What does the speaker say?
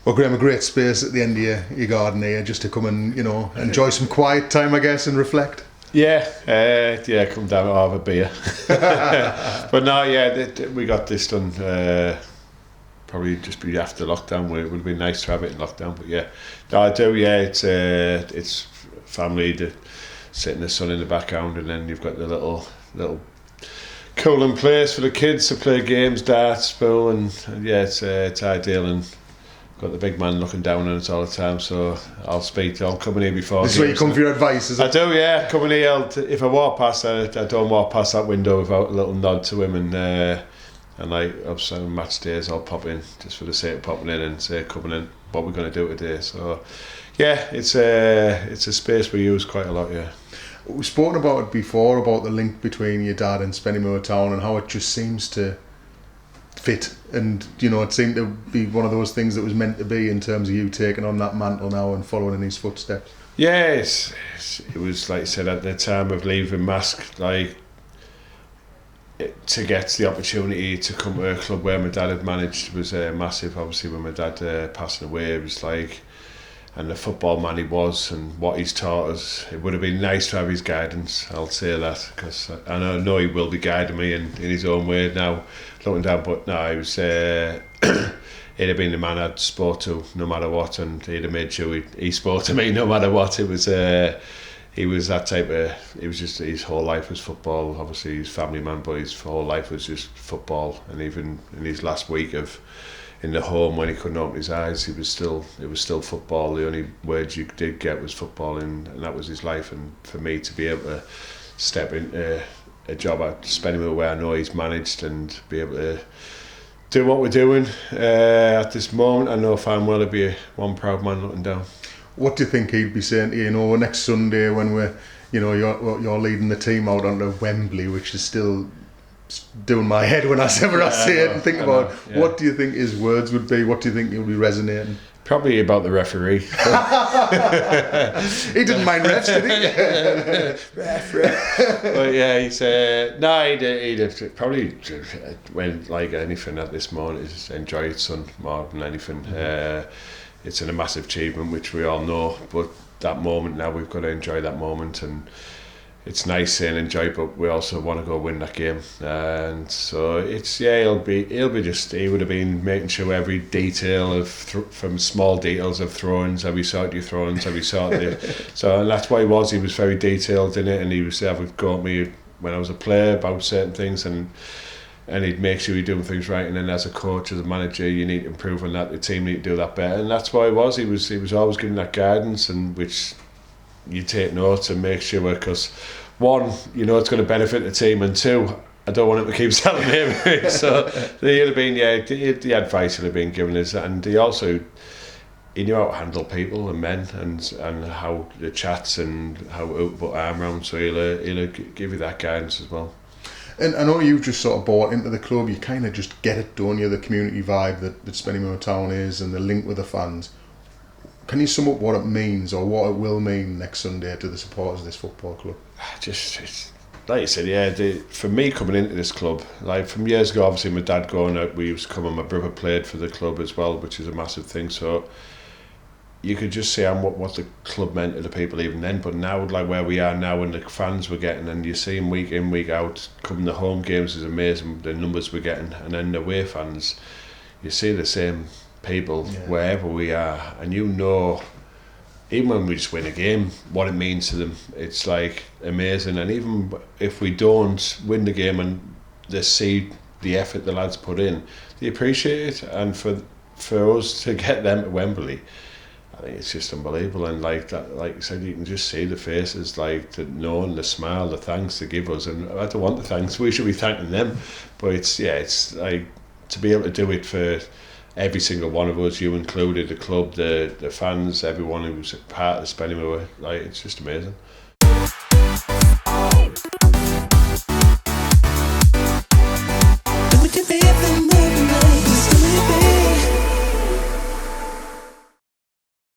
Well, Graeme, a great space at the end of your garden here, just to come and enjoy some quiet time, I guess, and reflect. Yeah, come down and have a beer. But no, we got this done probably just be after lockdown. It would be nice to have it in lockdown, but yeah, no, I do. Yeah, it's family to sit in the sun in the background, and then you've got the little cooling place for the kids to play games, darts, pool, and yeah, it's ideal. And got the big man looking down on us all the time, so I'll come in here before. This is where you come for your advice, is it? I do, yeah. Coming here, if I walk past, I don't walk past that window without a little nod to him, and like on match days, I'll pop in just for the sake of popping in and say, coming in, what we're going to do today. So, yeah, it's a space we use quite a lot, yeah. We've spoken about it before, about the link between your dad and Spennymoor Town and how it just seems to fit, and it seemed to be one of those things that was meant to be in terms of you taking on that mantle now and following in his footsteps. Yes, it was like I said at the time of leaving Mask, to get the opportunity to come to a club where my dad had managed was massive. Obviously, when my dad passing away, it was like, and the football man he was and what he's taught us, it would have been nice to have his guidance. I'll say that, because I know he will be guiding me in his own way now, looking down. But no, he was he'd have been the man I'd spoke to no matter what, and he'd have made sure he spoke to me no matter what. It was he was that type of. It was just his whole life was football. Obviously, he's a family man, but his whole life was just football. And even in his last week in the home, when he couldn't open his eyes, it was still football. The only words you did get was football, and that was his life. And for me to be able to step into a job at Spennymoor where I know he's managed, and be able to do what we're doing at this moment, I know fine well to be one proud man looking down. What do you think he'd be saying to you, next Sunday when we're, you're leading the team out onto Wembley, which is still doing my head whenever I see it and think about it. What do you think his words would be? What do you think he'll be resonating? Probably about the referee. He didn't mind refs, did he? Ref. But yeah, he said, he'd probably, when like anything at this moment, is enjoy it, son, more than anything. It's a massive achievement, which we all know, but that moment now, we've got to enjoy that moment. And it's nice saying enjoy, but we also want to go win that game. And so it's, he would have been making sure every detail of from small details of throw-ins, have you sorted your throw-ins, have you sorted so, and that's what he was very detailed in it, and he was having a go at me when I was a player about certain things, and he'd make sure you're doing things right, and then as a coach, as a manager, you need to improve on that, the team need to do that better, and that's why he was always giving that guidance, and which you take notes and make sure, because one, it's going to benefit the team, and two, I don't want him to keep telling me. So he'd have been, the advice would have been given us, and he knew how to handle people and men, and how the chats and how to put arm around, so he'll give you that guidance as well. And I know you've just sort of bought into the club, you kind of just get it, don't you, the community vibe that Spennymoor Town is, and the link with the fans. Can you sum up what it means, or what it will mean next Sunday to the supporters of this football club? It's like you said, for me coming into this club, like from years ago, obviously my dad going out, we used to come, and my brother played for the club as well, which is a massive thing. So you could just see what the club meant to the people even then. But now, like where we are now, and the fans we're getting, and you see them week in, week out, coming to home games is amazing, the numbers we're getting, and then the away fans, you see the same people wherever we are, and even when we just win a game, what it means to them, it's like amazing. And even if we don't win the game and they see the effort the lads put in, they appreciate it. And for us to get them to Wembley, I think it's just unbelievable. And like that, like I said, you can just see the faces, like the knowing, the smile, the thanks they give us. And I don't want the thanks, we should be thanking them. But it's like to be able to do it for every single one of us, you included, the club, the fans, everyone who was a part of Spennymoor, like it's just amazing.